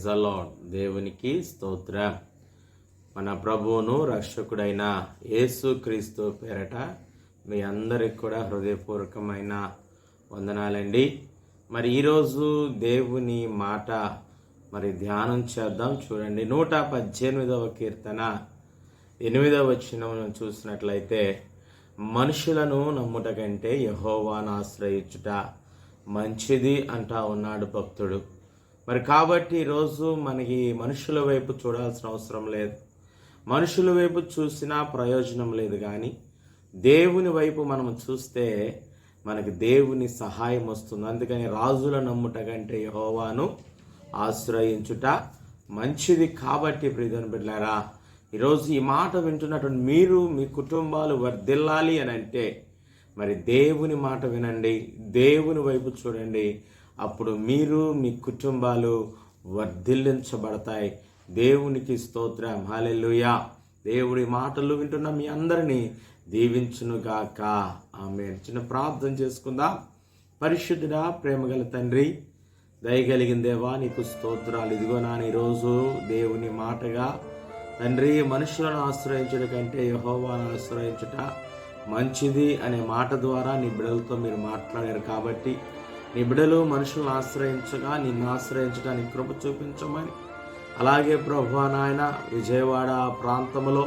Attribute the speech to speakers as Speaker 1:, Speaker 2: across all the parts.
Speaker 1: The lord. దేవునికి స్తోత్రం. మన ప్రభువును రక్షకుడైన యేసు క్రీస్తు పేరట మీ అందరికి కూడా హృదయపూర్వకమైన వందనాలండి. మరి ఈరోజు దేవుని మాట ధ్యానం చేద్దాం. చూడండి, 118వ కీర్తన 8వ వచనం చూసినట్లయితే, మనుషులను నమ్ముట కంటే యెహోవాను ఆశ్రయించుట మంచిది అంటా ఉన్నాడు భక్తుడు. మరి కాబట్టి ఈరోజు మనకి మనుషుల వైపు చూడాల్సిన అవసరం లేదు, మనుషుల వైపు చూసినా ప్రయోజనం లేదు. కానీ దేవుని వైపు మనం చూస్తే మనకి దేవుని సహాయం వస్తుంది. అందుకని రాజుల నమ్ముట కంటే యెహోవాను ఆశ్రయించుట మంచిది. కాబట్టి ప్రియమైన బిడ్డలారా, ఈరోజు ఈ మాట వింటున్నటువంటి మీరు, మీ కుటుంబాలు వర్ధిల్లాలి అని అంటే మరి దేవుని మాట వినండి, దేవుని వైపు చూడండి. అప్పుడు మీరు, మీ కుటుంబాలు వర్ధిల్లించబడతాయి. దేవునికి స్తోత్రం. హల్లెలూయా. దేవుడి మాటలు వింటున్న మీ అందరినీ దీవించునుగాక. ఆమేన్. చిన్న ప్రార్థన చేసుకుందాం. పరిశుద్ధుడా, ప్రేమగల తండ్రి, దయగలిగిన దేవా, నీకు స్తోత్రాలు. ఇదిగో నాన్న, ఈరోజు దేవుని మాటగా తండ్రి, మనుషులను ఆశ్రయించుట కంటే యెహోవాను ఆశ్రయించుట మంచిది అనే మాట ద్వారా నీ బిడ్డలతో మీరు మాట్లాడారు. కాబట్టి నీ బిడ్డలు మనుషులను ఆశ్రయించగా నిన్ను ఆశ్రయించడానికి కృప చూపించమని, అలాగే ప్రభువా నాయన, విజయవాడ ప్రాంతంలో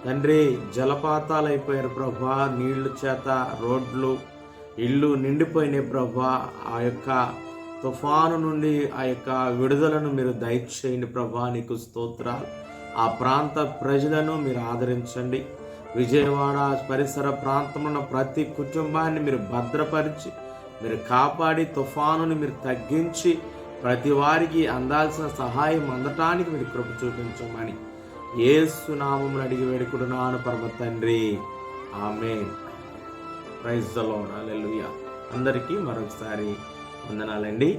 Speaker 1: తండ్రి జలపాతాలు అయిపోయారు ప్రభువా, నీళ్ల చేత రోడ్లు, ఇళ్ళు నిండిపోయినాయి ప్రభువా. ఆ యొక్క తుఫాను నుండి ఆ యొక్క విడుదలను మీరు దయచేయండి ప్రభువా. నీకు స్తోత్రాలు. ఆ ప్రాంత ప్రజలను మీరు ఆదరించండి. విజయవాడ పరిసర ప్రాంతంలో ప్రతి కుటుంబాన్ని మీరు భద్రపరిచి, మీరు కాపాడి, తుఫానుని మీరు తగ్గించి, ప్రతి వారికి అందాల్సిన సహాయం అందటానికి మీరు కృప చూపించమని యేసు నామమున అడిగి వేడుకుంటున్నాను పరమ తండ్రి. Amen. Praise the lord. Hallelujah. అందరికీ మరొకసారి వందనాలండి.